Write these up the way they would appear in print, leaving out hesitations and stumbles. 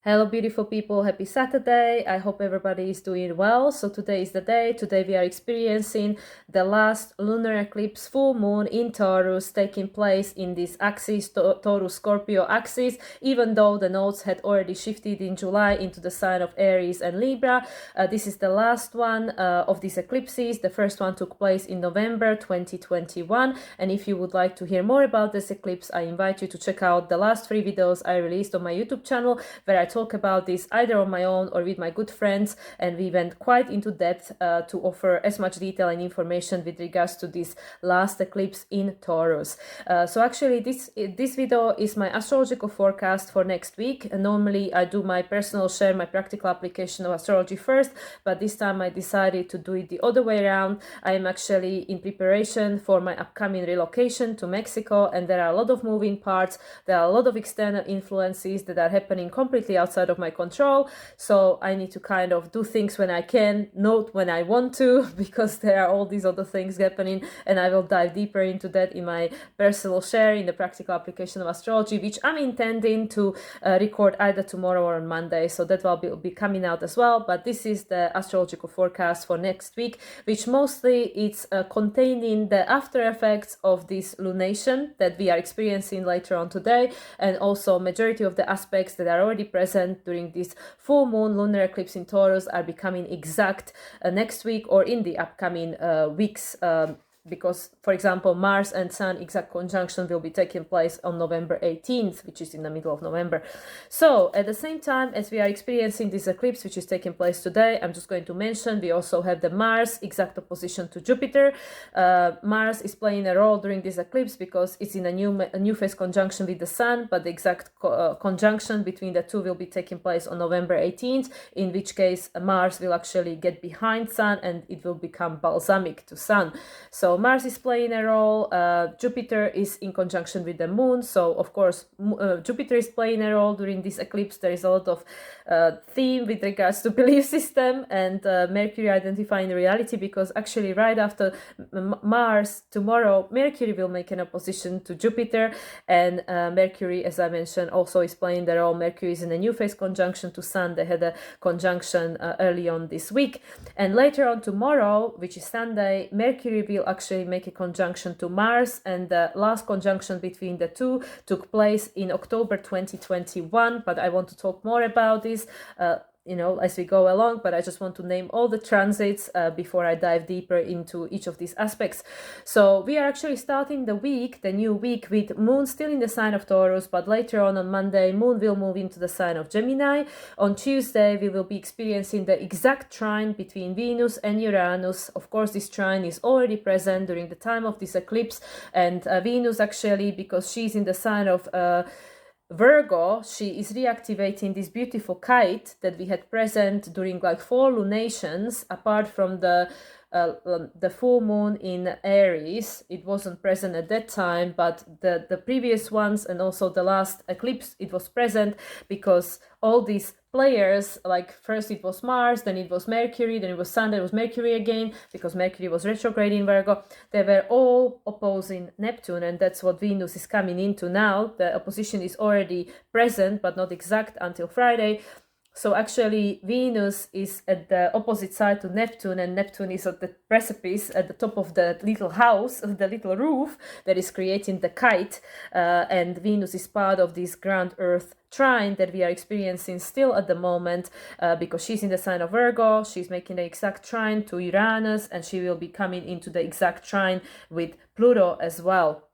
Hello, beautiful people. Happy Saturday. I hope everybody is doing well. So today is the day. Today we are experiencing the last lunar eclipse full moon in Taurus taking place in this axis, Taurus Scorpio axis, even though the nodes had already shifted in July into the sign of Aries and Libra. This is the last one of these eclipses. The first one took place in November 2021. And if you would like to hear more about this eclipse, I invite you to check out the last 3 videos I released on my YouTube channel, where I talk about this either on my own or with my good friends, and we went quite into depth to offer as much detail and information with regards to this last eclipse in Taurus. So actually this video is my astrological forecast for next week. And normally I do my personal share, my practical application of astrology first, but this time I decided to do it the other way around. I am actually in preparation for my upcoming relocation to Mexico, and there are a lot of moving parts. There are a lot of external influences that are happening completely outside of my control, so I need to kind of do things when I can, not when I want to, because there are all these other things happening, and I will dive deeper into that in my personal share in the practical application of astrology, which I'm intending to record either tomorrow or on Monday, so that will be coming out as well. But this is the astrological forecast for next week, which mostly it's containing the after effects of this lunation that we are experiencing later on today, and also majority of the aspects that are already present during this full moon lunar eclipse in Taurus are becoming exact next week or in the upcoming weeks. Because, for example, Mars and Sun exact conjunction will be taking place on November 18th, which is in the middle of November. So, at the same time as we are experiencing this eclipse, which is taking place today, I'm just going to mention we also have the Mars exact opposition to Jupiter. Mars is playing a role during this eclipse because it's in a new phase conjunction with the Sun, but the exact conjunction between the two will be taking place on November 18th, in which case Mars will actually get behind Sun and it will become balsamic to Sun. So Mars is playing a role, Jupiter is in conjunction with the Moon, so of course Jupiter is playing a role during this eclipse. There is a lot of theme with regards to belief system and Mercury identifying reality, because actually right after Mars, tomorrow, Mercury will make an opposition to Jupiter, and Mercury, as I mentioned, also is playing the role. Mercury is in a new phase conjunction to Sun. They had a conjunction early on this week, and later on tomorrow, which is Sunday, Mercury will actually make a conjunction to Mars, and the last conjunction between the two took place in October 2021, but I want to talk more about this as we go along, but I just want to name all the transits before I dive deeper into each of these aspects. So we are actually starting the new week, with Moon still in the sign of Taurus, but later on Monday, Moon will move into the sign of Gemini. On Tuesday, we will be experiencing the exact trine between Venus and Uranus. Of course, this trine is already present during the time of this eclipse, and Venus actually, because she's in the sign of Virgo, she is reactivating this beautiful kite that we had present during like 4 lunations, apart from the full moon in Aries. It wasn't present at that time, but the previous ones and also the last eclipse, it was present, because all these players, like first it was Mars, then it was Mercury, then it was Sun, then it was Mercury again, because Mercury was retrograde in Virgo. They were all opposing Neptune, and that's what Venus is coming into now. The opposition is already present, but not exact until Friday. So actually Venus is at the opposite side to Neptune, and Neptune is at the precipice at the top of the little house, the little roof that is creating the kite, and Venus is part of this grand Earth trine that we are experiencing still at the moment, because she's in the sign of Virgo. She's making the exact trine to Uranus, and she will be coming into the exact trine with Pluto as well.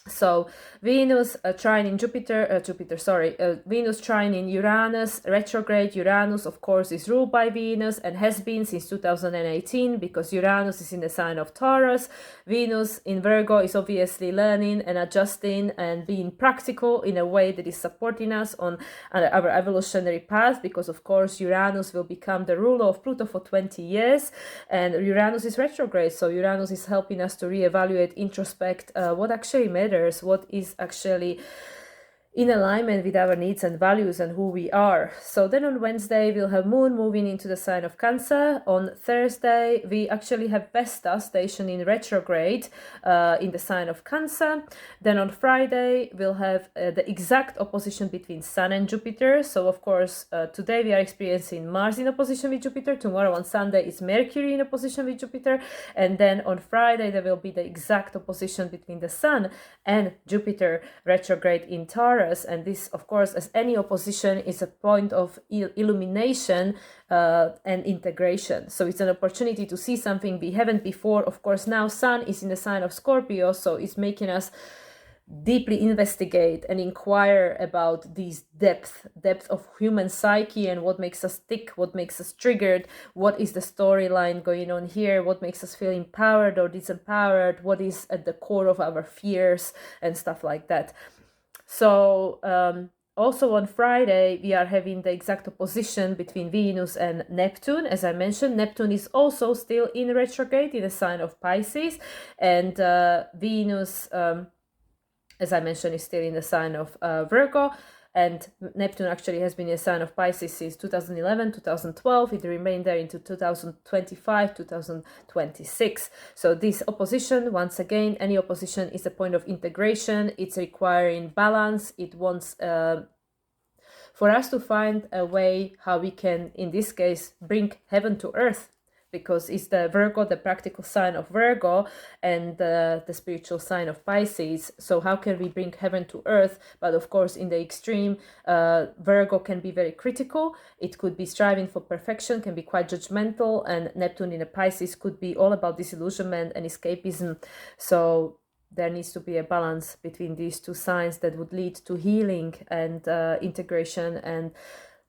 So Venus trine in Venus trine in Uranus, retrograde. Uranus, of course, is ruled by Venus and has been since 2018, because Uranus is in the sign of Taurus. Venus in Virgo is obviously learning and adjusting and being practical in a way that is supporting us on our evolutionary path, because of course Uranus will become the ruler of Pluto for 20 years, and Uranus is retrograde, so Uranus is helping us to reevaluate, introspect what actually matters, what is actually in alignment with our needs and values and who we are. So then on Wednesday, we'll have Moon moving into the sign of Cancer. On Thursday, we actually have Vesta stationed in retrograde in the sign of Cancer. Then on Friday, we'll have the exact opposition between Sun and Jupiter. So of course, today we are experiencing Mars in opposition with Jupiter. Tomorrow on Sunday is Mercury in opposition with Jupiter. And then on Friday, there will be the exact opposition between the Sun and Jupiter retrograde in Taurus. And this, of course, as any opposition, is a point of illumination and integration. So it's an opportunity to see something we haven't before. Of course, now Sun is in the sign of Scorpio, so it's making us deeply investigate and inquire about these depth of human psyche and what makes us tick, what makes us triggered, what is the storyline going on here, what makes us feel empowered or disempowered, what is at the core of our fears and stuff like that. So also on Friday, we are having the exact opposition between Venus and Neptune. As I mentioned, Neptune is also still in retrograde in the sign of Pisces, and Venus, as I mentioned, is still in the sign of Virgo. And Neptune actually has been a sign of Pisces since 2011, 2012. It remained there into 2025, 2026. So this opposition, once again, any opposition is a point of integration. It's requiring balance. It wants for us to find a way how we can, in this case, bring heaven to earth, because it's the Virgo, the practical sign of Virgo, and the spiritual sign of Pisces. So how can we bring heaven to earth? But of course, in the extreme, Virgo can be very critical. It could be striving for perfection, can be quite judgmental, and Neptune in the Pisces could be all about disillusionment and escapism. So there needs to be a balance between these two signs that would lead to healing and integration and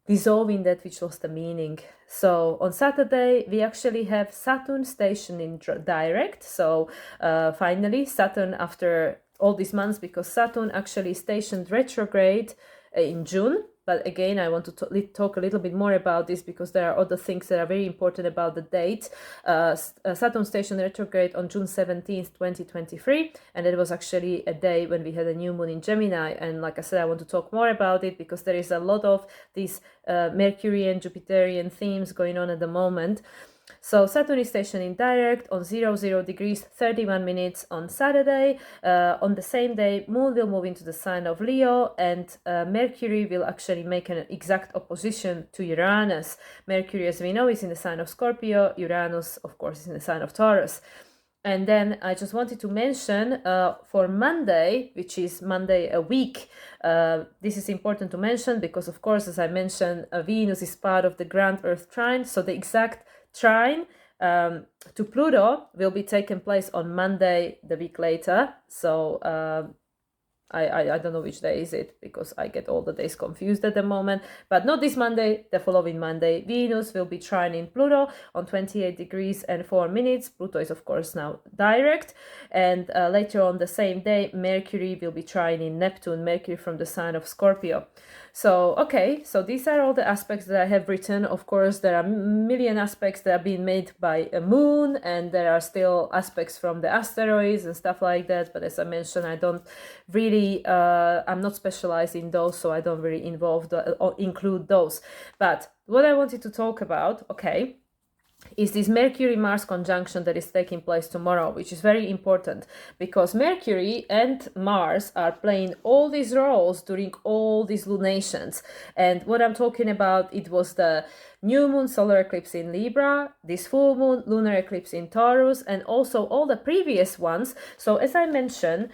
dissolving that which lost the meaning. So on Saturday, we actually have Saturn stationed in direct. So finally, Saturn, after all these months, because Saturn actually stationed retrograde in June. But again, I want to talk a little bit more about this because there are other things that are very important about the date. Saturn stationed retrograde on June 17th, 2023. And it was actually a day when we had a new moon in Gemini. And like I said, I want to talk more about it because there is a lot of these Mercury and Jupiterian themes going on at the moment. So Saturn is stationed in direct on 00 degrees 31 minutes on Saturday. On the same day, Moon will move into the sign of Leo, and Mercury will actually make an exact opposition to Uranus. Mercury, as we know, is in the sign of Scorpio. Uranus, of course, is in the sign of Taurus. And then I just wanted to mention for Monday, which is Monday a week, this is important to mention because, of course, as I mentioned, Venus is part of the Grand Earth Trine. So the exact trine to Pluto will be taking place on Monday the week later. So I don't know which day is it because I get all the days confused at the moment, but not this Monday, the following Monday. Venus will be trining Pluto on 28 degrees and 4 minutes. Pluto is, of course, now direct. And later on the same day, Mercury will be trining Neptune, Mercury from the sign of Scorpio. So, okay, so these are all the aspects that I have written. Of course, there are a million aspects that are being made by a moon, and there are still aspects from the asteroids and stuff like that. But as I mentioned, I don't really, I'm not specialized in those, so I don't really include those. But what I wanted to talk about, okay, is this Mercury-Mars conjunction that is taking place tomorrow, which is very important because Mercury and Mars are playing all these roles during all these lunations. And what I'm talking about, it was the new moon solar eclipse in Libra, this full moon lunar eclipse in Taurus, and also all the previous ones. So as I mentioned,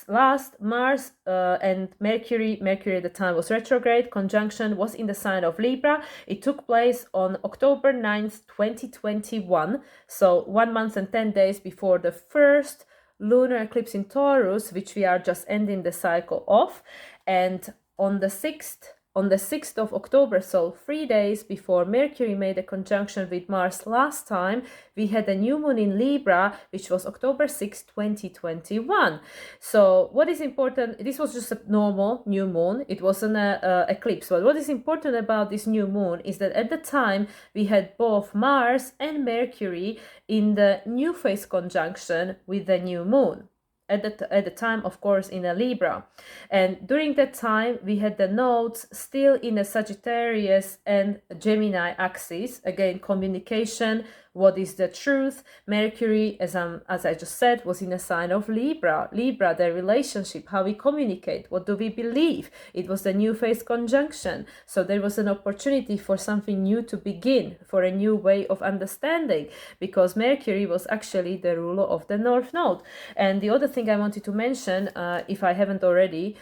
last Mars and Mercury at the time was retrograde, conjunction was in the sign of Libra. It took place on October 9th, 2021. So 1 month and 10 days before the first lunar eclipse in Taurus, which we are just ending the cycle of. And on the 6th of October, so 3 days before Mercury made a conjunction with Mars last time, we had a new moon in Libra, which was October 6, 2021. So what is important, this was just a normal new moon, it wasn't an eclipse, but what is important about this new moon is that at the time we had both Mars and Mercury in the new phase conjunction with the new moon. at the time, of course, in a Libra. And during that time, we had the nodes still in a Sagittarius and Gemini axis. Again, communication, what is the truth? Mercury, as I just said, was in a sign of Libra. Libra, their relationship, how we communicate, what do we believe? It was the new phase conjunction. So there was an opportunity for something new to begin, for a new way of understanding, because Mercury was actually the ruler of the North Node. And the other thing I wanted to mention, if I haven't already,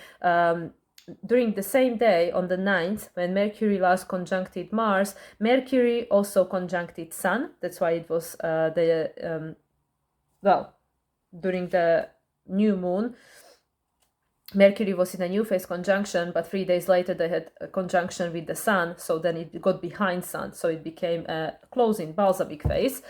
during the same day, on the 9th, when Mercury last conjuncted Mars, Mercury also conjuncted Sun. That's why it was during the new moon, Mercury was in a new phase conjunction, but 3 days later they had a conjunction with the Sun, so then it got behind Sun, so it became a closing balsamic phase.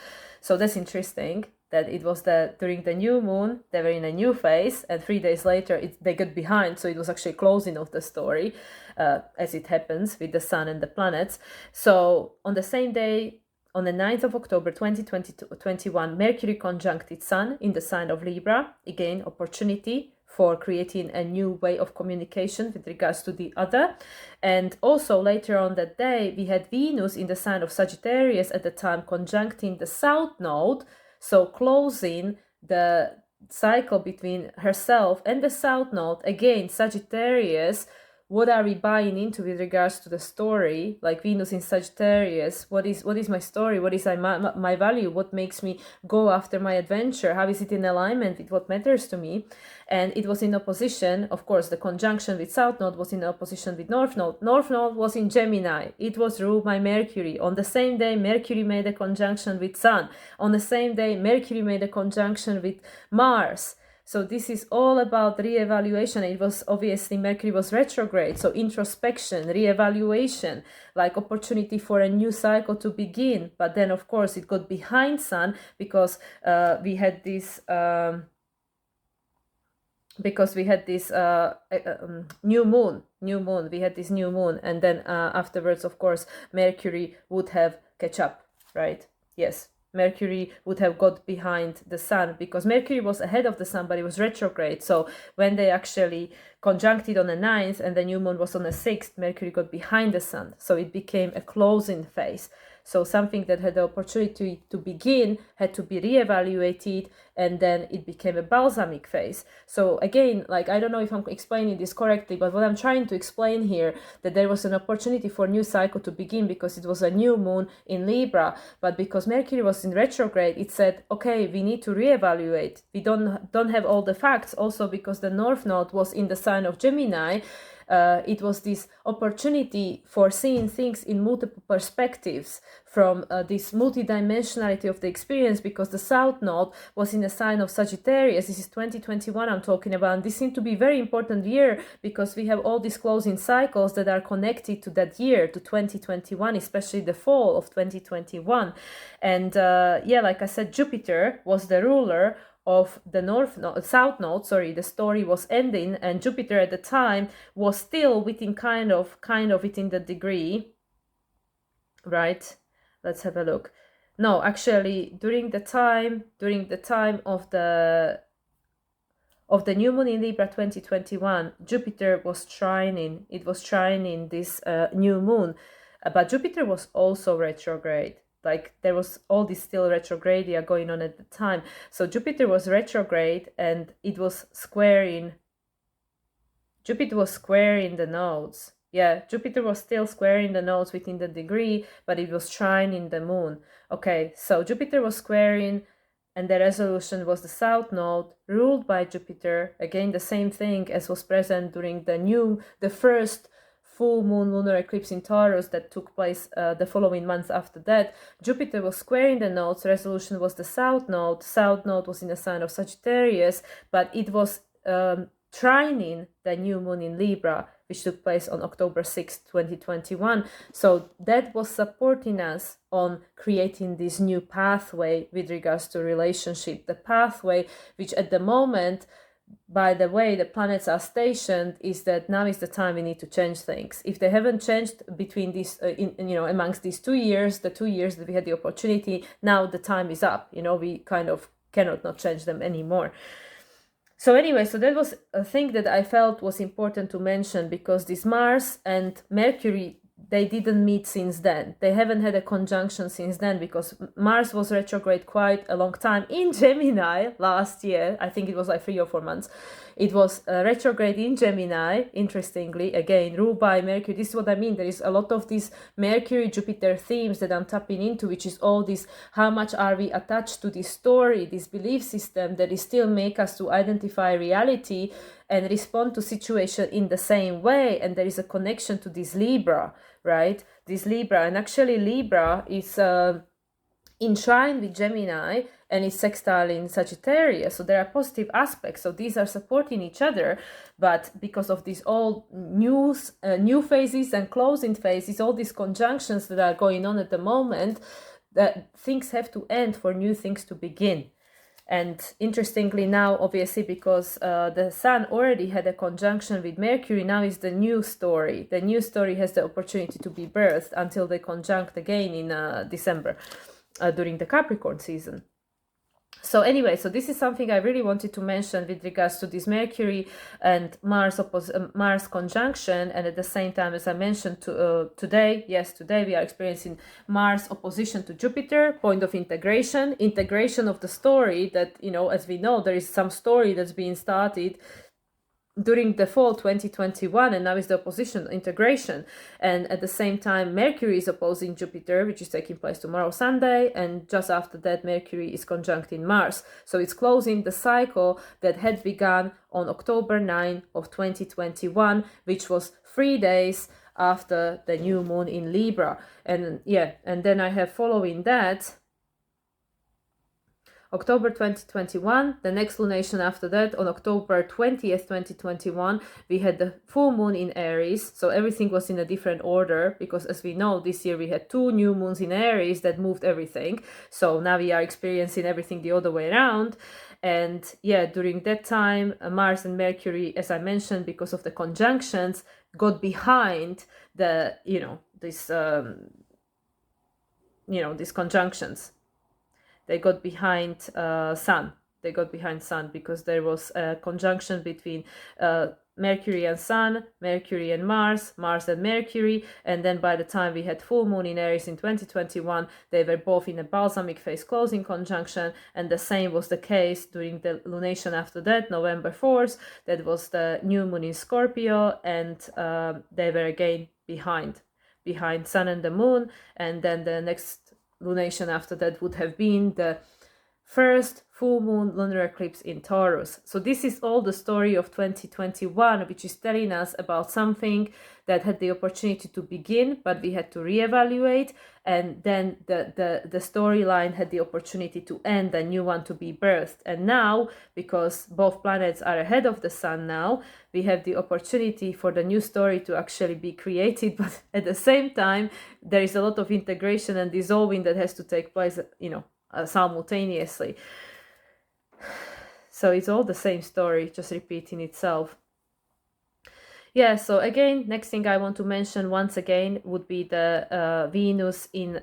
So that's interesting, that it was during the new moon, they were in a new phase, and 3 days later they got behind, so it was actually closing of the story, as it happens with the Sun and the planets. So on the same day, on the 9th of October 2021, Mercury conjuncted Sun in the sign of Libra. Again, opportunity for creating a new way of communication with regards to the other. And also later on that day, we had Venus in the sign of Sagittarius at the time conjuncting the South Node, so closing the cycle between herself and the South Node. Again, Sagittarius, what are we buying into with regards to the story? Like Venus in Sagittarius, what is my story? What is my value? What makes me go after my adventure? How is it in alignment with what matters to me? And it was in opposition, of course, the conjunction with South Node was in opposition with North Node. North Node was in Gemini. It was ruled by Mercury. On the same day, Mercury made a conjunction with Sun. On the same day, Mercury made a conjunction with Mars. So this is all about reevaluation. It was obviously Mercury was retrograde, so introspection, reevaluation, like opportunity for a new cycle to begin. But then, of course, it got behind Sun because we had this new moon. We had this new moon, and then afterwards, of course, Mercury would have catch up, right? Yes. Mercury would have got behind the Sun, because Mercury was ahead of the Sun, but it was retrograde. So when they actually conjuncted on the 9th and the new moon was on the 6th, Mercury got behind the Sun. So it became a closing phase. So something that had the opportunity to begin had to be reevaluated, and then it became a balsamic phase. So again, like, I don't know if I'm explaining this correctly, but what I'm trying to explain here, that there was an opportunity for a new cycle to begin because it was a new moon in Libra, but because Mercury was in retrograde, it said, okay, we need to reevaluate. We don't have all the facts. Also because the North Node was in the sign of Gemini, it was this opportunity for seeing things in multiple perspectives, from this multidimensionality of the experience, because the South Node was in a sign of Sagittarius. This is 2021 I'm talking about. And this seemed to be a very important year because we have all these closing cycles that are connected to that year, to 2021, especially the fall of 2021. And like I said, Jupiter was the ruler of the South Node. The story was ending, and Jupiter at the time was still within kind of within the degree, right? Let's have a look. No, actually, during the time of the new moon in Libra 2021, Jupiter was trining. It was trining this new moon, but Jupiter was also retrograde. Like, there was all this still retrogradia going on at the time. So Jupiter was retrograde, and it was squaring. Jupiter was squaring the nodes. Yeah, Jupiter was still squaring the nodes within the degree, but it was trining the moon. Okay, so Jupiter was squaring, and the resolution was the South Node, ruled by Jupiter. Again, the same thing as was present during the first full moon lunar eclipse in Taurus that took place the following month after that. Jupiter was squaring the nodes. Resolution was the South Node. South Node was in the sign of Sagittarius, but it was trining the new moon in Libra, which took place on October 6, 2021. So that was supporting us on creating this new pathway with regards to relationship. The pathway which at the moment, by the way the planets are stationed, is that now is the time we need to change things. If they haven't changed between these amongst these 2 years, the 2 years that we had the opportunity, now the time is up. We kind of cannot not change them anymore. So anyway, so that was a thing that I felt was important to mention, because this Mars and Mercury, they didn't meet since then. They haven't had a conjunction since then, because Mars was retrograde quite a long time in Gemini last year. I think it was like 3 or 4 months. It was retrograde in Gemini, interestingly, again, ruled by Mercury. This is what I mean. There is a lot of these Mercury-Jupiter themes that I'm tapping into, which is all this, how much are we attached to this story, this belief system that is still make us to identify reality and respond to situation in the same way. And there is a connection to this Libra, right? This Libra, and actually Libra is in trine with Gemini, and it's sextile in Sagittarius. So there are positive aspects. So these are supporting each other, but because of these all new phases and closing phases, all these conjunctions that are going on at the moment, that things have to end for new things to begin. And interestingly now, obviously, because the Sun already had a conjunction with Mercury, now is the new story. The new story has the opportunity to be birthed until they conjunct again in December during the Capricorn season. So anyway, so this is something I really wanted to mention with regards to this Mercury and Mars conjunction. And at the same time, as I mentioned today we are experiencing Mars opposition to Jupiter, point of integration of the story that, you know, as we know, there is some story that's being started during the fall 2021, and now is the opposition integration. And at the same time, Mercury is opposing Jupiter, which is taking place tomorrow, Sunday, and just after that Mercury is conjuncting Mars. So it's closing the cycle that had begun on October 9 of 2021, which was 3 days after the new moon in Libra. And then I have following that October 2021, the next lunation after that, on October 20th, 2021, we had the full moon in Aries. So everything was in a different order, because as we know, this year we had 2 new moons in Aries that moved everything. So now we are experiencing everything the other way around. And during that time, Mars and Mercury, as I mentioned, because of the conjunctions, got behind the, these conjunctions. They got behind Sun. They got behind Sun because there was a conjunction between Mercury and Sun, Mercury and Mars, Mars and Mercury, and then by the time we had full moon in Aries in 2021, they were both in a balsamic phase closing conjunction, and the same was the case during the lunation after that, November 4th. That was the new moon in Scorpio, and they were again behind Sun and the moon, and then the next lunation after that would have been the first full moon lunar eclipse in Taurus. So this is all the story of 2021, which is telling us about something that had the opportunity to begin, but we had to reevaluate, and then the storyline had the opportunity to end, a new one to be birthed. And now, because both planets are ahead of the Sun now, we have the opportunity for the new story to actually be created, but at the same time, there is a lot of integration and dissolving that has to take place, simultaneously. So it's all the same story, just repeating itself. So again, next thing I want to mention once again would be the Venus in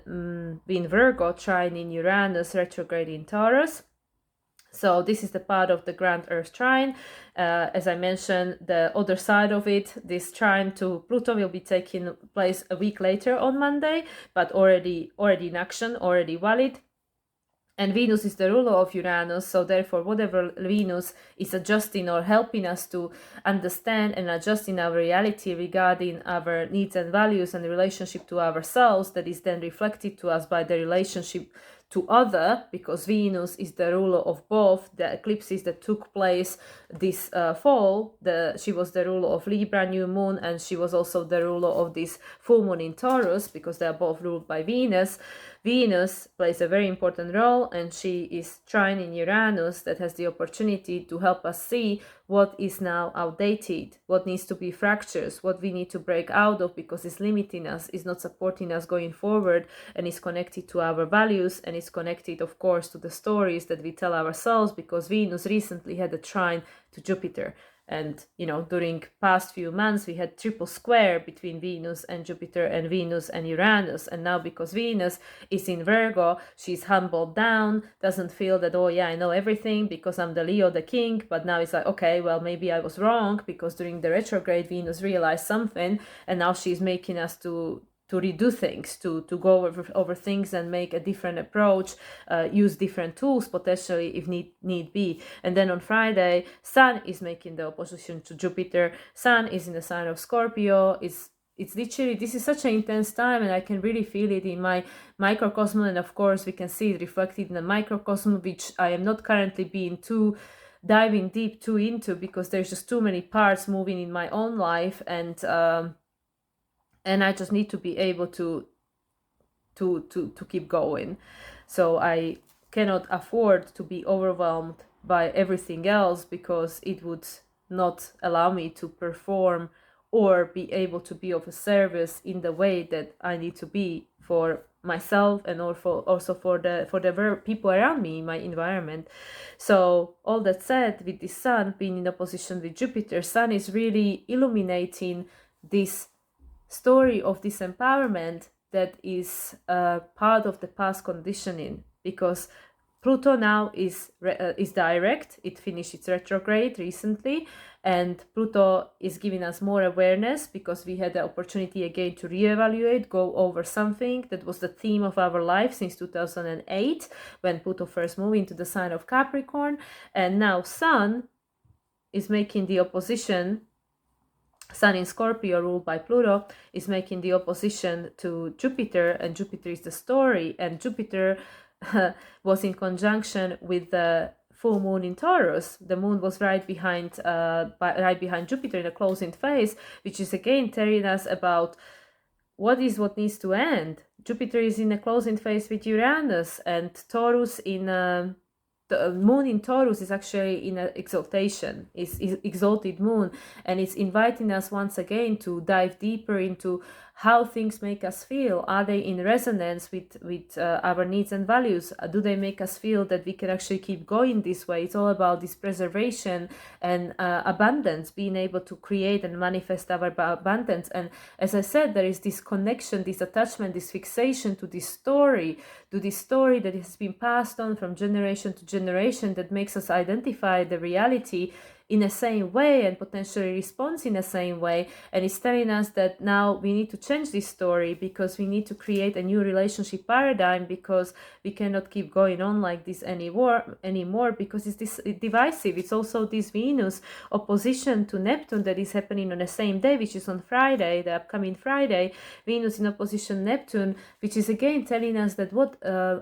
Virgo trine in Uranus, retrograde in Taurus. So this is the part of the grand Earth trine. As I mentioned, the other side of it, this trine to Pluto, will be taking place a week later on Monday, but already in action, already valid. And Venus is the ruler of Uranus, so therefore whatever Venus is adjusting or helping us to understand and adjust in our reality regarding our needs and values and the relationship to ourselves, that is then reflected to us by the relationship to other, because Venus is the ruler of both the eclipses that took place this fall. She was the ruler of Libra new moon, and she was also the ruler of this full moon in Taurus, because they are both ruled by Venus. Venus plays a very important role, and she is trine in Uranus, that has the opportunity to help us see what is now outdated, what needs to be fractures, what we need to break out of because it's limiting us, is not supporting us going forward, and is connected to our values, and is connected, of course, to the stories that we tell ourselves, because Venus recently had a trine to Jupiter. And, you know, during past few months, we had triple square between Venus and Jupiter and Venus and Uranus. And now because Venus is in Virgo, she's humbled down, doesn't feel that, oh yeah, I know everything because I'm the Leo, the king. But now it's like, okay, well, maybe I was wrong, because during the retrograde, Venus realized something. And now she's making us to redo things, to go over things and make a different approach, use different tools potentially if need be. And then on Friday, Sun is making the opposition to Jupiter. Sun is in the sign of Scorpio. It's literally, this is such an intense time, and I can really feel it in my microcosm, and of course we can see it reflected in the microcosm, which I am not currently being diving deep too into, because there's just too many parts moving in my own life, and I just need to be able to keep going. So I cannot afford to be overwhelmed by everything else, because it would not allow me to perform or be able to be of a service in the way that I need to be for myself, and also for the people around me in my environment. So all that said, with the Sun being in opposition with Jupiter, Sun is really illuminating this story of disempowerment that is part of the past conditioning, because Pluto now is direct. It finished its retrograde recently, and Pluto is giving us more awareness, because we had the opportunity again to reevaluate, go over something that was the theme of our life since 2008, when Pluto first moved into the sign of Capricorn. And now Sun is making the opposition. Sun in Scorpio, ruled by Pluto, is making the opposition to Jupiter, and Jupiter is the story, and Jupiter was in conjunction with the full moon in Taurus. The moon was right behind Jupiter in a closing phase, which is again telling us about what needs to end. Jupiter is in a closing phase with Uranus, and Taurus in the moon in Taurus is actually in an exaltation, is exalted moon, and it's inviting us once again to dive deeper into how things make us feel. Are they in resonance with our needs and values? Do they make us feel that we can actually keep going this way? It's all about this preservation and abundance, being able to create and manifest our abundance. And as I said, there is this connection, this attachment, this fixation to this story that has been passed on from generation to generation, that makes us identify the reality in the same way and potentially responds in the same way. And it's telling us that now we need to change this story, because we need to create a new relationship paradigm, because we cannot keep going on like this anymore, because it's divisive. It's also this Venus opposition to Neptune that is happening on the same day, which is on Friday, the upcoming Friday. Venus in opposition Neptune, which is again telling us that what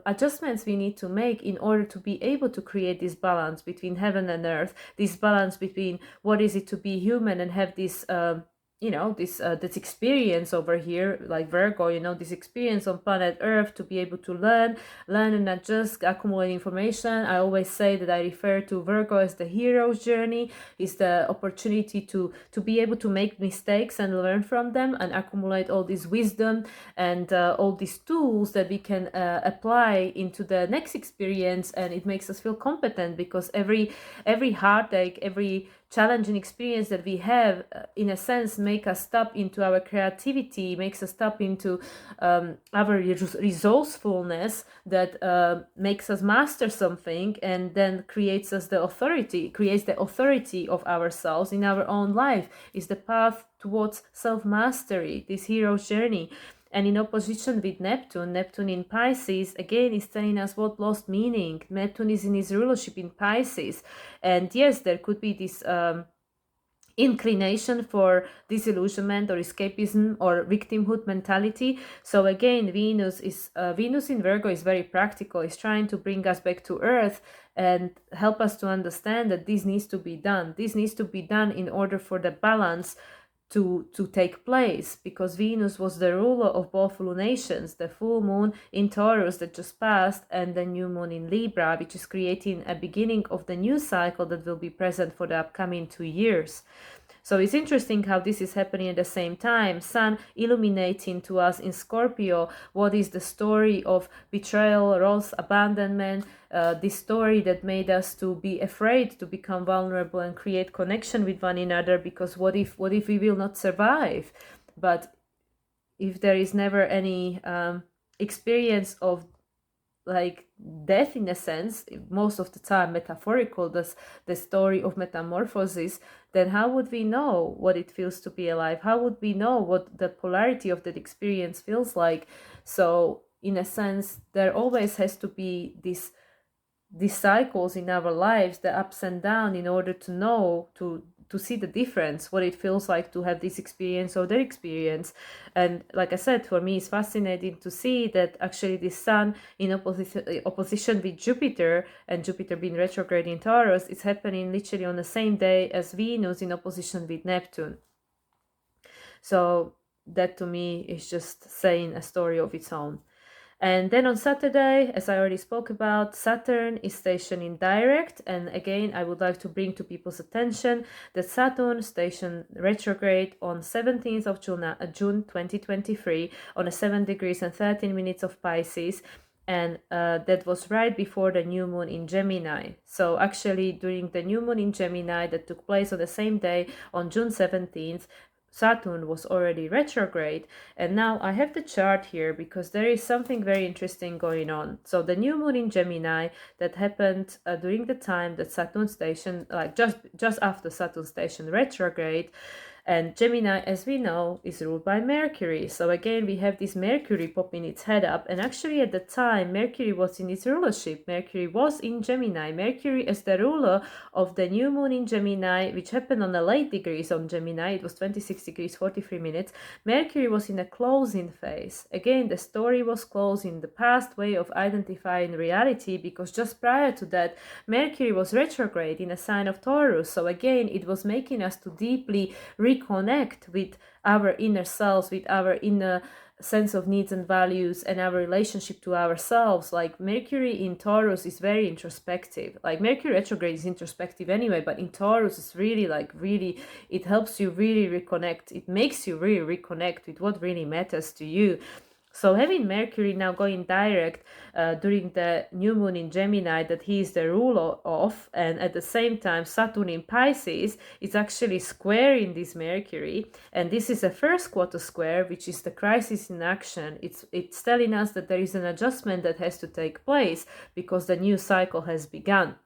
adjustments we need to make in order to be able to create this balance between heaven and earth, this balance between what is it to be human and have this this experience over here, like Virgo, this experience on planet Earth, to be able to learn and not just accumulate information. I always say that I refer to Virgo as the hero's journey. It's the opportunity to be able to make mistakes and learn from them, and accumulate all this wisdom and all these tools that we can apply into the next experience, and it makes us feel competent, because every heartache, every challenging experience that we have, in a sense, make us tap into our creativity, makes us tap into our resourcefulness, that makes us master something, and then creates the authority of ourselves in our own life. Is the path towards self-mastery, this hero's journey. And in opposition with Neptune in Pisces, again, is telling us what lost meaning. Neptune is in his rulership in Pisces. And yes, there could be this inclination for disillusionment or escapism or victimhood mentality. So again, Venus in Virgo is very practical. It's trying to bring us back to earth and help us to understand that this needs to be done. This needs to be done in order for the balance to take place, because Venus was the ruler of both lunations, the full moon in Taurus that just passed, and the new moon in Libra, which is creating a beginning of the new cycle that will be present for the upcoming 2 years. So it's interesting how this is happening at the same time. Sun illuminating to us in Scorpio what is the story of betrayal, loss, abandonment, this story that made us to be afraid to become vulnerable and create connection with one another, because what if we will not survive? But if there is never any experience of like death, in a sense, most of the time metaphorical, the story of metamorphosis, then how would we know what it feels to be alive? How would we know what the polarity of that experience feels like? So in a sense, there always has to be these cycles in our lives, the ups and downs, in order to know, to see the difference, what it feels like to have this experience or their experience. And like I said, for me, it's fascinating to see that actually the Sun in opposition with Jupiter, and Jupiter being retrograde in Taurus, it's happening literally on the same day as Venus in opposition with Neptune. So that to me is just saying a story of its own. And then on Saturday, as I already spoke about, Saturn is stationed in direct. And again, I would like to bring to people's attention that Saturn stationed retrograde on 17th of June 2023 on a 7 degrees and 13 minutes of Pisces. And that was right before the new moon in Gemini. So actually during the new moon in Gemini that took place on the same day on June 17th, Saturn was already retrograde. And now I have the chart here because there is something very interesting going on. So the new moon in Gemini that happened during the time that Saturn station, like just after Saturn station retrograde. And Gemini, as we know, is ruled by Mercury. So again, we have this Mercury popping its head up. And actually at the time, Mercury was in its rulership. Mercury was in Gemini. Mercury is the ruler of the new moon in Gemini, which happened on the late degrees on Gemini. It was 26 degrees, 43 minutes. Mercury was in a closing phase. Again, the story was closing, the past way of identifying reality, because just prior to that, Mercury was retrograde in a sign of Taurus. So again, it was making us to deeply reconnect with our inner selves, with our inner sense of needs and values, and our relationship to ourselves. Like Mercury in Taurus is very introspective. Like Mercury retrograde is introspective anyway, but in Taurus it's really it helps you really reconnect. It makes you really reconnect with what really matters to you. So having Mercury now going direct during the new moon in Gemini that he is the ruler of, and at the same time Saturn in Pisces is actually squaring this Mercury, and this is a first quarter square, which is the crisis in action. It's telling us that there is an adjustment that has to take place because the new cycle has begun.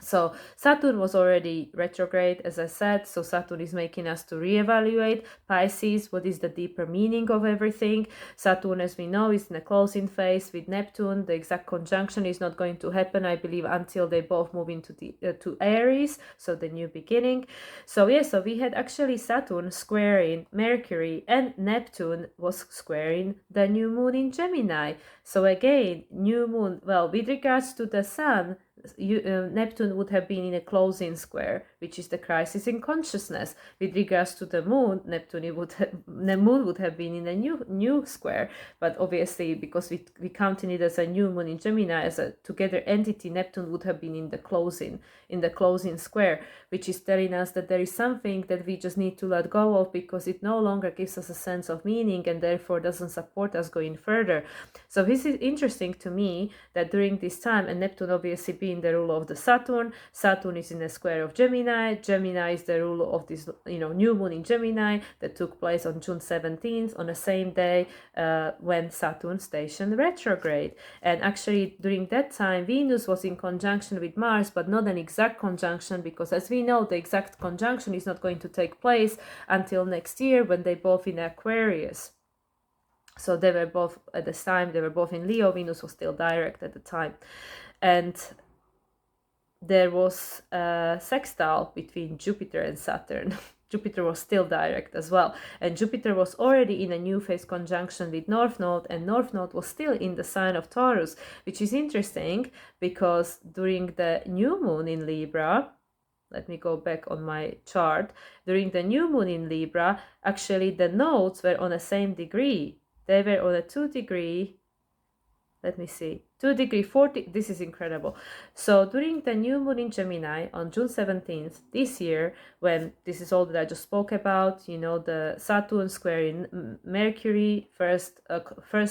So Saturn was already retrograde, as I said, so Saturn is making us to reevaluate Pisces, what is the deeper meaning of everything. Saturn, as we know, is in a closing phase with Neptune. The exact conjunction is not going to happen, I believe, until they both move into to Aries, so the new beginning. So so we had actually Saturn squaring Mercury, and Neptune was squaring the new moon in Gemini. So again, new moon, well, with regards to the Sun, Neptune would have been in a closing square, which is the crisis in consciousness. With regards to the moon, the moon would have been in a new square, but obviously because we counting it as a new moon in Gemini as a together entity, Neptune would have been in the closing square, which is telling us that there is something that we just need to let go of because it no longer gives us a sense of meaning and therefore doesn't support us going further. So this is interesting to me that during this time, and Neptune obviously being the ruler of the Saturn is in a square of Gemini. Gemini is the ruler of this new moon in Gemini that took place on June 17th, on the same day when Saturn stationed retrograde. And actually during that time Venus was in conjunction with Mars, but not an exact conjunction, because as we know, the exact conjunction is not going to take place until next year when they both in Aquarius. So they were both at the time, they were both in Leo. Venus was still direct at the time. And there was a sextile between Jupiter and Saturn. Jupiter was still direct as well. And Jupiter was already in a new phase conjunction with North Node, and North Node was still in the sign of Taurus, which is interesting because during the new moon in Libra, let me go back on my chart, during the new moon in Libra, actually the nodes were on the same degree. They were on a 2 degree let me see, 2 degree 40, this is incredible. So during the new moon in Gemini on June 17th this year, when this is all that I just spoke about, you know, the Saturn square in Mercury, first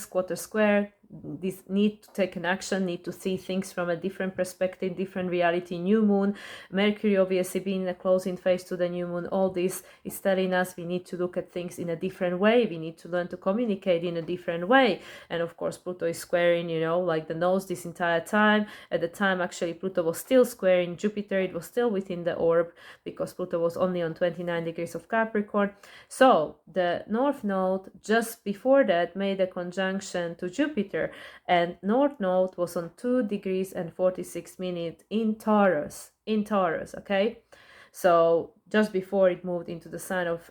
quarter square, this need to take an action, need to see things from a different perspective, different reality, new moon, Mercury obviously being in a closing phase to the new moon, all this is telling us we need to look at things in a different way, we need to learn to communicate in a different way. And of course Pluto is squaring, you know, like the nose this entire time. At the time actually Pluto was still squaring Jupiter, it was still within the orb because Pluto was only on 29 degrees of Capricorn. So the North Node just before that made a conjunction to Jupiter, and North Node was on 2 degrees and 46 minutes in Taurus, okay? So just before it moved into the sign of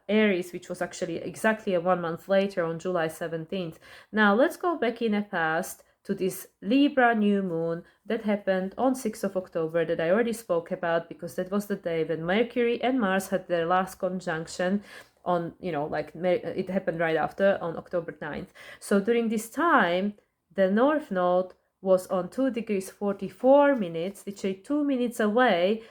Aries, which was actually exactly 1 month later on July 17th. Now let's go back in the past to this Libra new moon that happened on 6th of October that I already spoke about, because that was the day when Mercury and Mars had their last conjunction on, you know, like it happened right after on October 9th. So during this time, the North Node was on 2 degrees 44 minutes, literally 2 minutes away,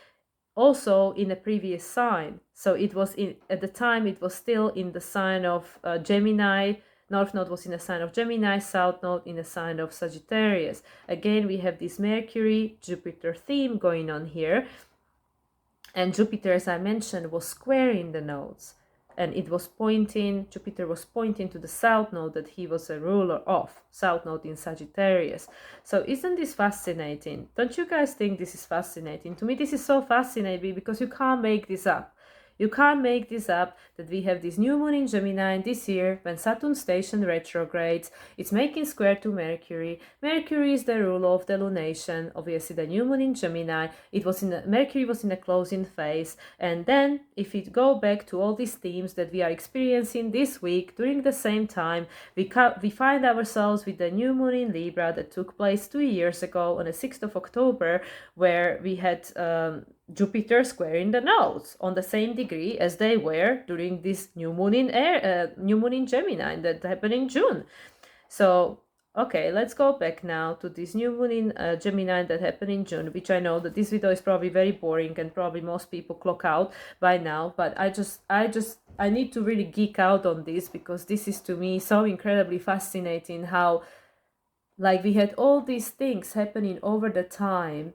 also in a previous sign. So it was at the time it was still in the sign of Gemini. North Node was in a sign of Gemini, South Node in a sign of Sagittarius. Again, we have this Mercury Jupiter theme going on here, and Jupiter, as I mentioned, was squaring the nodes, and it was pointing, Jupiter was pointing to the South Node that he was a ruler of, South Node in Sagittarius. So isn't this fascinating? Don't you guys think this is fascinating? To me, this is so fascinating because you can't make this up. You can't make this up, that we have this new moon in Gemini this year when Saturn station retrogrades. It's making square to Mercury. Mercury is the ruler of the lunation, obviously the new moon in Gemini. Mercury was in a closing phase. And then if we go back to all these themes that we are experiencing this week during the same time, we find ourselves with the new moon in Libra that took place 2 years ago on the 6th of October, where we had Jupiter squaring the nodes on the same degree as they were during this new moon in Gemini that happened in June. So okay, let's go back now to this new moon in Gemini that happened in June, which I know that this video is probably very boring and probably most people clock out by now, but I need to really geek out on this because this is to me so incredibly fascinating, how like we had all these things happening over the time,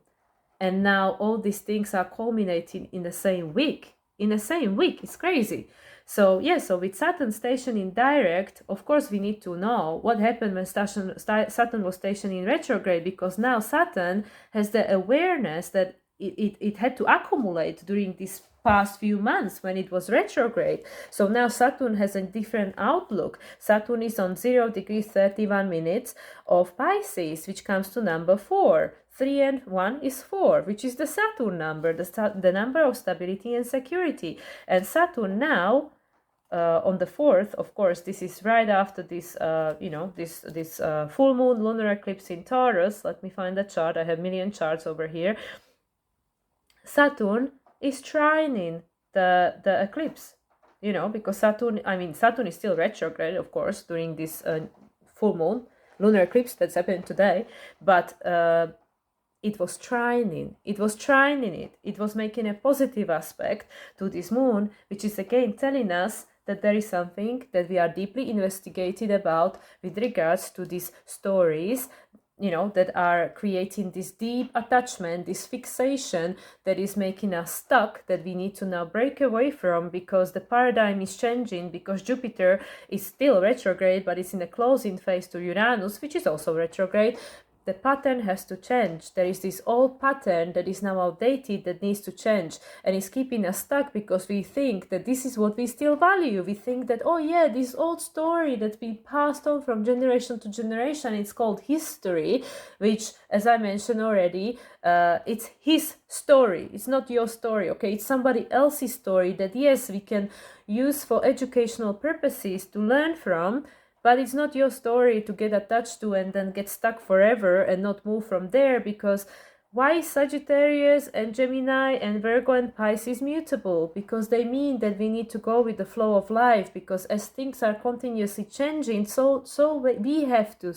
and now all these things are culminating in the same week. It's crazy. So yeah, so with Saturn station in direct, of course we need to know what happened when Saturn was stationed in retrograde, because now Saturn has the awareness that it had to accumulate during these past few months when it was retrograde. So now Saturn has a different outlook. Saturn is on 0 degrees 31 minutes of Pisces, which comes to number 4. 3 and 1 is 4, which is the Saturn number, the number of stability and security. And Saturn now, on the 4th, of course, this is right after this, this full moon lunar eclipse in Taurus. Let me find the chart. I have a million charts over here. Saturn is trining the eclipse, you know, because Saturn is still retrograde, of course, during this full moon lunar eclipse that's happening today, but it was trining it. It was making a positive aspect to this moon, which is again telling us that there is something that we are deeply investigated about with regards to these stories, you know, that are creating this deep attachment, this fixation that is making us stuck, that we need to now break away from, because the paradigm is changing, because Jupiter is still retrograde, but it's in a closing phase to Uranus, which is also retrograde. The pattern has to change. There is this old pattern that is now outdated that needs to change, and is keeping us stuck because we think that this is what we still value. We think that, oh yeah, this old story that we passed on from generation to generation, it's called history, which, as I mentioned already, it's his story. It's not your story, okay? It's somebody else's story that, yes, we can use for educational purposes to learn from, but it's not your story to get attached to and then get stuck forever and not move from there, because Why is Sagittarius and Gemini and Virgo and Pisces mutable? Because they mean that we need to go with the flow of life, because as things are continuously changing, so we have to.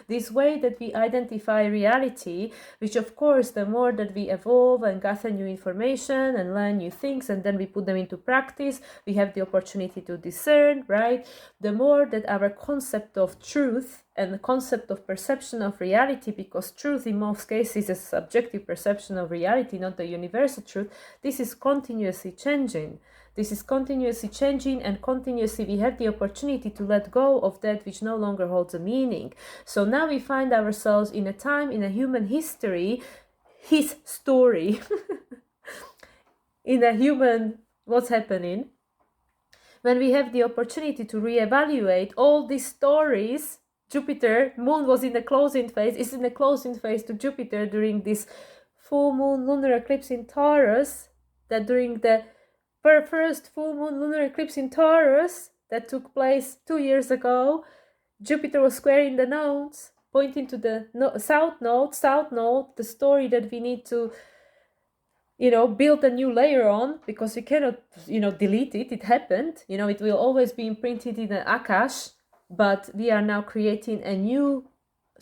This way that we identify reality, which of course the more that we evolve and gather new information and learn new things and then we put them into practice, we have the opportunity to discern, right? The more that our concept of truth and the concept of perception of reality, because truth in most cases is a subjective perception of reality, not the universal truth, this is continuously changing. This is continuously changing, and continuously we have the opportunity to let go of that which no longer holds a meaning. So now we find ourselves in a time in a human history, his story, in a human, what's happening, when we have the opportunity to reevaluate all these stories. Jupiter, moon was in the closing phase, is in the closing phase to Jupiter during this full moon lunar eclipse in Taurus, that during the first full moon lunar eclipse in Taurus that took place 2 years ago, Jupiter was squaring the nodes, pointing to the south node, the story that we need to build a new layer on, because we cannot, delete it. It happened, it will always be imprinted in the Akash, but we are now creating a new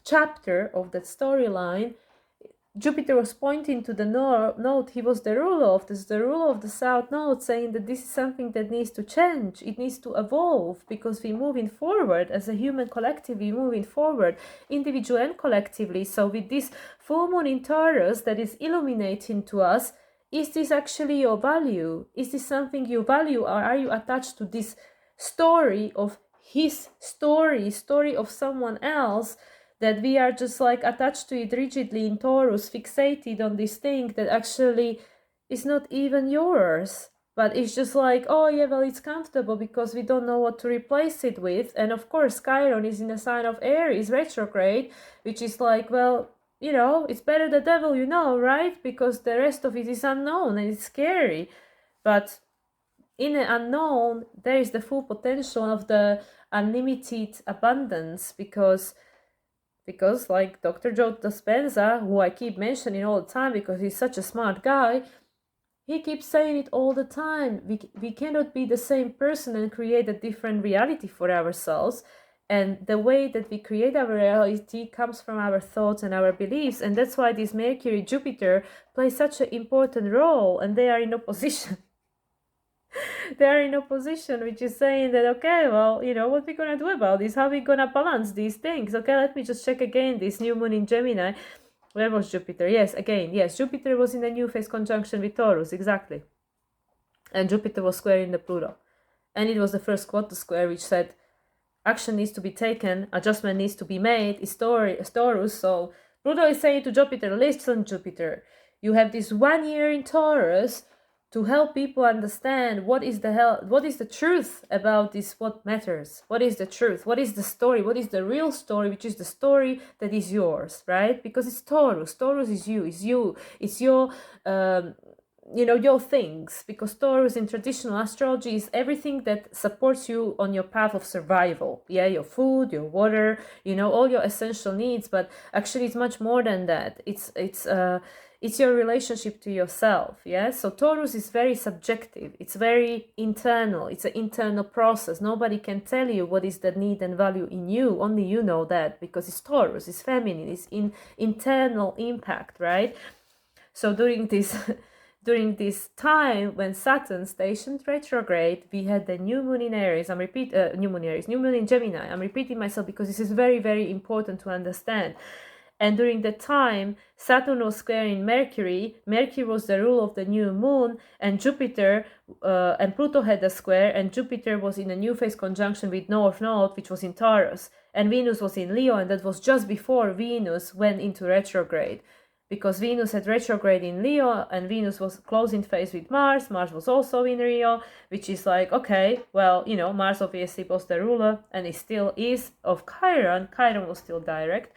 chapter of that storyline. Jupiter was pointing to the node he was the ruler of. This is the ruler of the south node, saying that this is something that needs to change. It needs to evolve, because we're moving forward as a human collective. We're moving forward, individual and collectively. So with this full moon in Taurus that is illuminating to us, is this actually your value? Is this something you value, or are you attached to this story of his story of someone else, that we are just like attached to it rigidly in Taurus, fixated on this thing that actually is not even yours, but it's just like, oh yeah, well, it's comfortable because we don't know what to replace it with. And of course Chiron is in a sign of Aries, retrograde, which is like, well, it's better the devil, right? Because the rest of it is unknown and it's scary. But in the unknown, there is the full potential of the unlimited abundance, because like Dr. Joe Dispenza, who I keep mentioning all the time because he's such a smart guy, he keeps saying it all the time. We cannot be the same person and create a different reality for ourselves. And the way that we create our reality comes from our thoughts and our beliefs. And that's why this Mercury, Jupiter play such an important role, and they are in opposition. They are in opposition, which is saying that, okay, well, what we're going to do about this? How are we going to balance these things? Okay, let me just check again this new moon in Gemini. Where was Jupiter? Yes, Jupiter was in a new phase conjunction with Taurus, exactly. And Jupiter was squaring the Pluto. And it was the first quadrant square, which said action needs to be taken, adjustment needs to be made. It's Taurus. So Pluto is saying to Jupiter, listen, Jupiter, you have this 1 year in Taurus to help people understand what is the truth about this, what matters, what is the truth, what is the story, what is the real story, which is the story that is yours, right? Because it's Taurus is you, it's your your things, because Taurus in traditional astrology is everything that supports you on your path of survival. Yeah, your food, your water, all your essential needs. But actually it's much more than that. It's your relationship to yourself. Yeah, so Taurus is very subjective. It's very internal. It's an internal process. Nobody can tell you what is the need and value in you. Only you know that, because it's Taurus, it's feminine, it's internal impact, right? So during this time when Saturn stationed retrograde, we had the new moon in Aries. New moon in Gemini. I'm repeating myself because this is very, very important to understand. And during the time, Saturn was squaring Mercury. Mercury was the rule of the new moon, and Jupiter and Pluto had a square, and Jupiter was in a new phase conjunction with North Node, which was in Taurus, and Venus was in Leo, and that was just before Venus went into retrograde. Because Venus had retrograde in Leo, and Venus was closing phase with Mars. Mars was also in Leo, which is like, okay, well, Mars obviously was the ruler, and it still is, of Chiron. Chiron was still direct.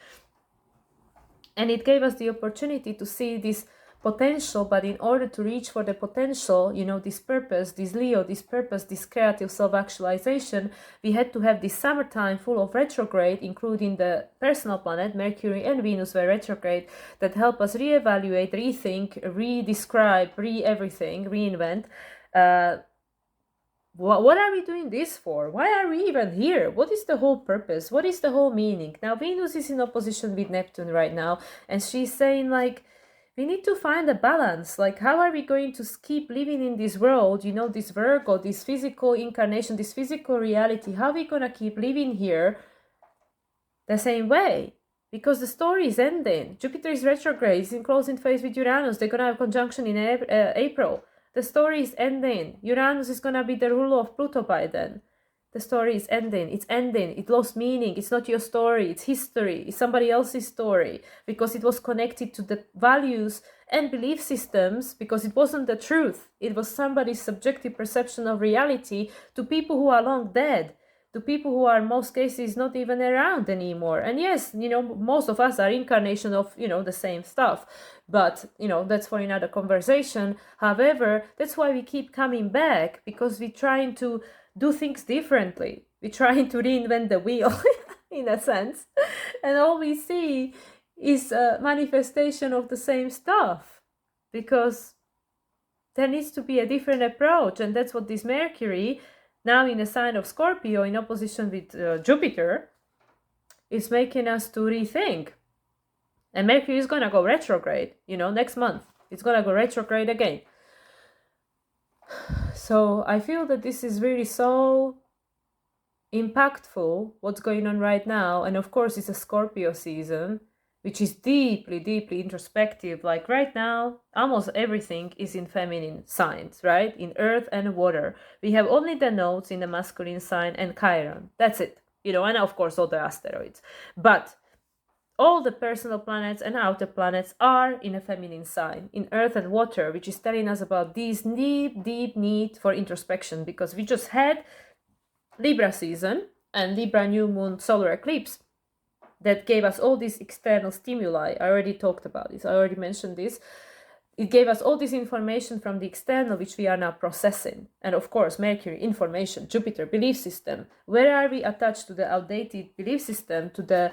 And it gave us the opportunity to see this potential, but in order to reach for the potential, you know, this purpose, this Leo, this purpose, this creative self-actualization, we had to have this summertime full of retrograde, including the personal planet, Mercury and Venus were retrograde, that help us reevaluate, rethink, redescribe, re-everything, reinvent. What are we doing this for? Why are we even here? What is the whole purpose? What is the whole meaning? Now, Venus is in opposition with Neptune right now, and she's saying, like, we need to find a balance. Like, how are we going to keep living in this world, you know, this Virgo, this physical incarnation, this physical reality? How are we going to keep living here the same way? Because the story is ending. Jupiter is retrograde, it's in closing phase with Uranus. They're going to have a conjunction in April. The story is ending. Uranus is going to be the ruler of Pluto by then. The story is ending. It's ending. It lost meaning. It's not your story. It's history. It's somebody else's story. Because it was connected to the values and belief systems. Because it wasn't the truth. It was somebody's subjective perception of reality to people who are long dead. To people who are in most cases not even around anymore. And yes, you know, most of us are incarnation of, you know, the same stuff. But, you know, that's for another conversation. However, that's why we keep coming back, because we're trying to do things differently. We're trying to reinvent the wheel, in a sense. And all we see is a manifestation of the same stuff. Because there needs to be a different approach. And that's what this Mercury, now in a sign of Scorpio in opposition with Jupiter, is making us to rethink. And Mercury is going to go retrograde, you know, next month. It's going to go retrograde again. So I feel that this is really so impactful, what's going on right now. And of course, it's a Scorpio season, which is deeply, deeply introspective. Like right now, almost everything is in feminine signs, right? In earth and water. We have only the nodes in the masculine sign and Chiron. That's it. You know, and of course, all the asteroids. But all the personal planets and outer planets are in a feminine sign, in earth and water, which is telling us about this deep, deep need for introspection, because we just had Libra season and Libra new moon solar eclipse that gave us all these external stimuli. I already talked about this. I already mentioned this. It gave us all this information from the external, which we are now processing. And of course, Mercury, information, Jupiter, belief system. Where are we attached to the outdated belief system, to the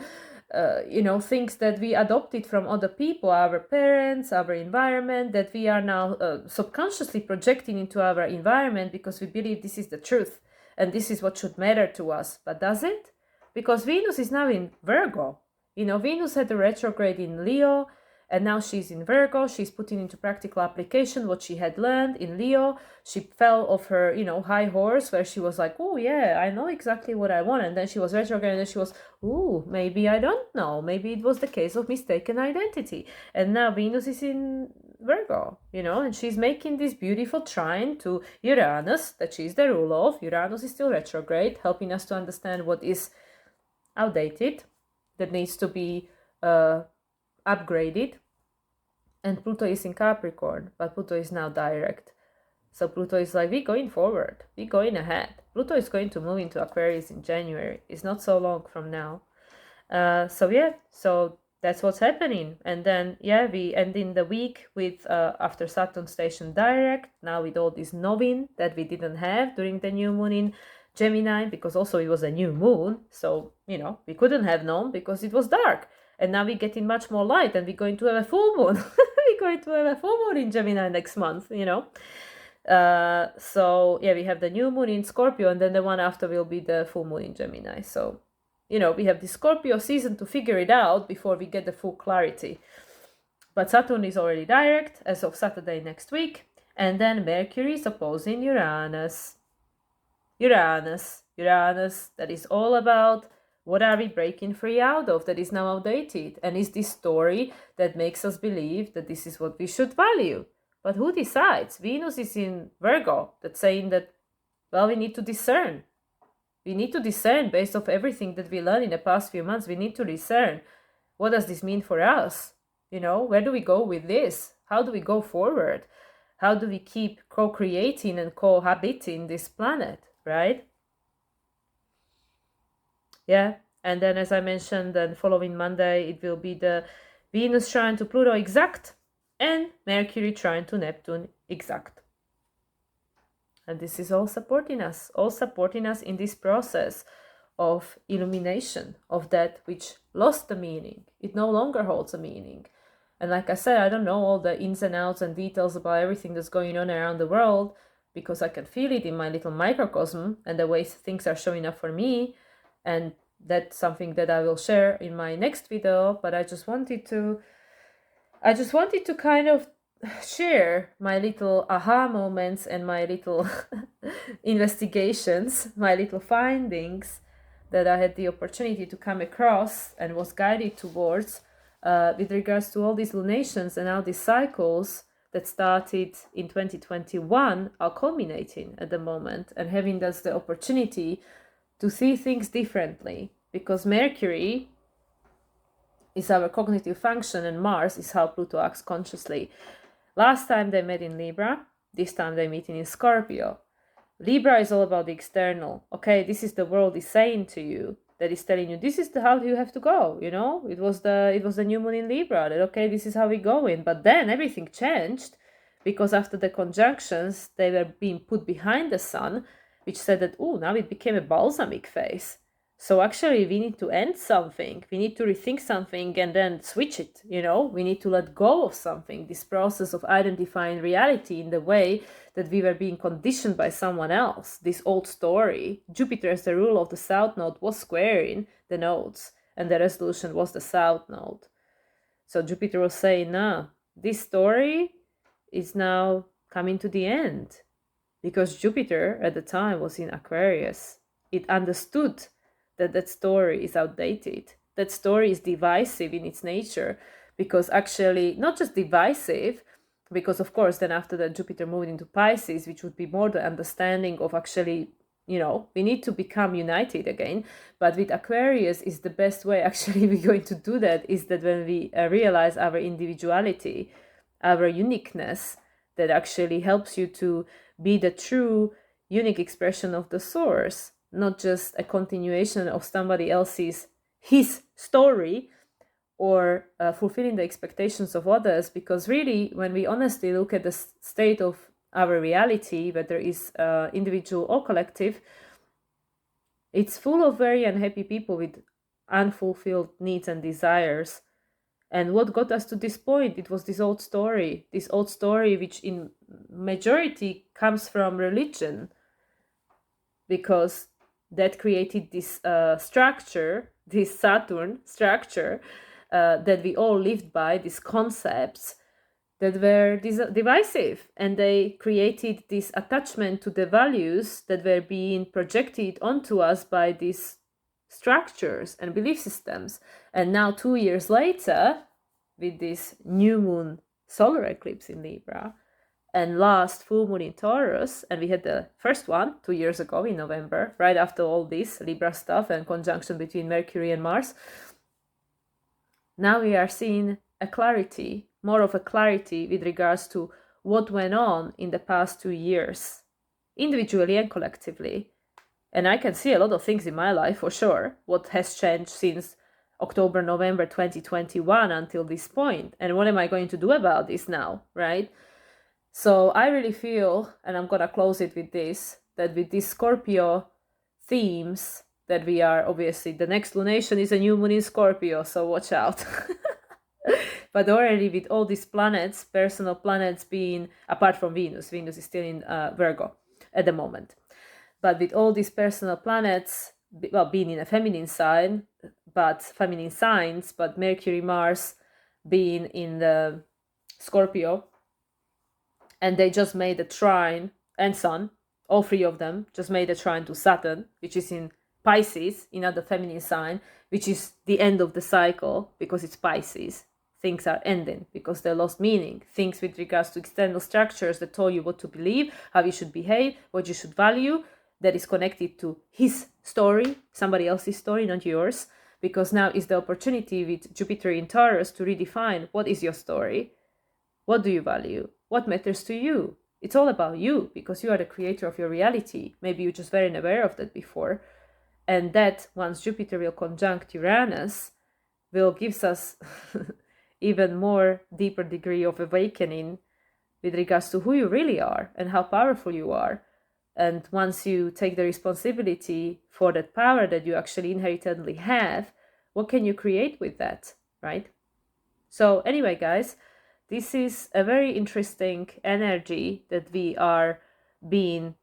you know, things that we adopted from other people, our parents, our environment, that we are now subconsciously projecting into our environment because we believe this is the truth and this is what should matter to us. But does it? Because Venus is now in Virgo. You know, Venus had a retrograde in Leo, and now she's in Virgo. She's putting into practical application what she had learned in Leo. She fell off her, you know, high horse where she was like, oh yeah, I know exactly what I want. And then she was retrograde and then she was, ooh, maybe I don't know. Maybe it was the case of mistaken identity. And now Venus is in Virgo, you know, and she's making this beautiful trine to Uranus that she's the ruler of. Uranus is still retrograde, helping us to understand what is outdated, that needs to be upgraded. And Pluto is in Capricorn, but Pluto is now direct. So Pluto is like, we're going forward, we're going ahead. Pluto is going to move into Aquarius in January. It's not so long from now. So that's what's happening. And then, we end in the week with, after Saturn station direct, now with all this novin that we didn't have during the new moon in Gemini, because also it was a new moon. So, you know, we couldn't have known because it was dark. And now we're getting much more light and we're going to have a full moon. We're going to have a full moon in Gemini next month, you know. We have the new moon in Scorpio, and then the one after will be the full moon in Gemini. So, you know, we have the Scorpio season to figure it out before we get the full clarity. But Saturn is already direct as of Saturday next week. And then Mercury is opposing Uranus. Uranus, that is all about what are we breaking free out of that is now outdated? And is this story that makes us believe that this is what we should value? But who decides? Venus is in Virgo, that's saying that, well, we need to discern. We need to discern based off everything that we learned in the past few months. We need to discern. What does this mean for us? You know, where do we go with this? How do we go forward? How do we keep co-creating and cohabiting this planet, right? Yeah, and then as I mentioned, then following Monday, it will be the Venus trine to Pluto exact and Mercury trine to Neptune exact. And this is all supporting us in this process of illumination of that which lost the meaning. It no longer holds a meaning. And like I said, I don't know all the ins and outs and details about everything that's going on around the world, because I can feel it in my little microcosm and the way things are showing up for me. And that's something that I will share in my next video. But I just wanted to kind of share my little aha moments and my little investigations, my little findings that I had the opportunity to come across and was guided towards with regards to all these lunations and how these cycles that started in 2021 are culminating at the moment, and having us the opportunity to see things differently, because Mercury is our cognitive function and Mars is how Pluto acts consciously. Last time they met in Libra, this time they meet in Scorpio. Libra is all about the external. Okay, this is the world is saying to you, that is telling you this is how you have to go. You know, it was the new moon in Libra that okay, this is how we going. But then everything changed, because after the conjunctions they were being put behind the sun, which said that now it became a balsamic phase. So actually we need to end something, we need to rethink something and then switch it, you know, we need to let go of something, this process of identifying reality in the way that we were being conditioned by someone else, this old story. Jupiter as the ruler of the south node was squaring the nodes, and the resolution was the south node. So Jupiter was saying, nah, this story is now coming to the end, because Jupiter at the time was in Aquarius. It understood that story is outdated. That story is divisive in its nature, because actually, not just divisive, because of course then after that Jupiter moved into Pisces, which would be more the understanding of actually, you know, we need to become united again. But with Aquarius is the best way actually we're going to do that, is that when we realize our individuality, our uniqueness, that actually helps you to be the true unique expression of the source, not just a continuation of somebody else's his story, or fulfilling the expectations of others. Because really, when we honestly look at the state of our reality, whether it's individual or collective, it's full of very unhappy people with unfulfilled needs and desires. And what got us to this point, it was this old story which in majority comes from religion, because that created this structure, this Saturn structure, that we all lived by, these concepts that were divisive, and they created this attachment to the values that were being projected onto us by these structures and belief systems. And now 2 years later, with this new moon solar eclipse in Libra, and last full moon in Taurus, and we had the first one 2 years ago in November, right after all this Libra stuff and conjunction between Mercury and Mars. Now we are seeing a clarity, more of a clarity with regards to what went on in the past 2 years, individually and collectively. And I can see a lot of things in my life for sure, what has changed since October, November 2021 until this point. And what am I going to do about this now, right? So I really feel, and I'm going to close it with this, that with these Scorpio themes, that we are obviously, the next lunation is a new moon in Scorpio, so watch out. But already with all these planets, personal planets being, apart from Venus is still in Virgo at the moment. But with all these personal planets, well, being in a feminine sign, but feminine signs, but Mercury, Mars being in the Scorpio, and they just made a trine, and Sun, all three of them just made a trine to Saturn, which is in Pisces, another feminine sign, which is the end of the cycle, because it's Pisces. Things are ending because they lost meaning. Things with regards to external structures that told you what to believe, how you should behave, what you should value, that is connected to his story, somebody else's story, not yours. Because now is the opportunity with Jupiter in Taurus to redefine what is your story. What do you value? What matters to you? It's all about you, because you are the creator of your reality. Maybe you just weren't aware of that before. And that, once Jupiter will conjunct Uranus, will give us even more deeper degree of awakening with regards to who you really are and how powerful you are. And once you take the responsibility for that power that you actually inherently have, what can you create with that, right? So anyway, guys, this is a very interesting energy that we are being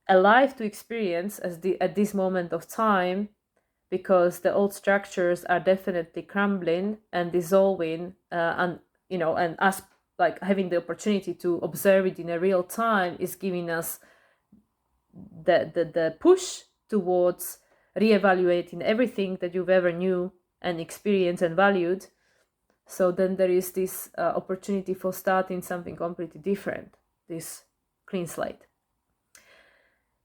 alive to experience at this moment of time, because the old structures are definitely crumbling and dissolving, and us like having the opportunity to observe it in a real time is giving us the push towards reevaluating everything that you've ever knew and experienced and valued. So then there is this opportunity for starting something completely different, this clean slate.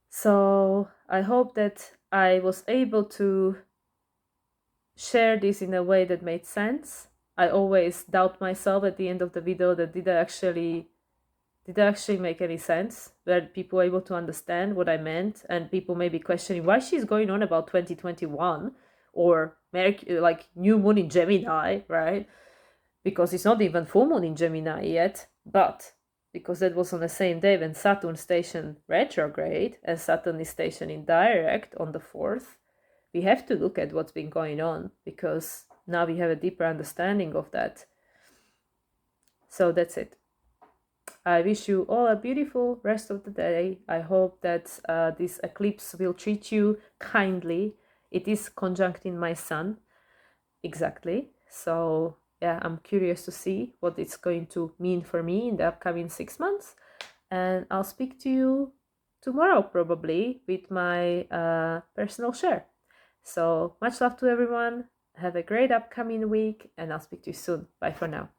So I hope that I was able to share this in a way that made sense. I always doubt myself at the end of the video that did I actually make any sense? Were people able to understand what I meant? And people may be questioning why she's going on about 2021 or Mercury, like new moon in Gemini, right? Because it's not even full moon in Gemini yet, but because that was on the same day when Saturn stationed retrograde and Saturn is stationed in direct on the 4th, we have to look at what's been going on, because now we have a deeper understanding of that. So that's it. I wish you all a beautiful rest of the day. I hope that this eclipse will treat you kindly. It is conjuncting my sun, exactly. So yeah, I'm curious to see what it's going to mean for me in the upcoming 6 months. And I'll speak to you tomorrow probably with my personal share. So much love to everyone. Have a great upcoming week, and I'll speak to you soon. Bye for now.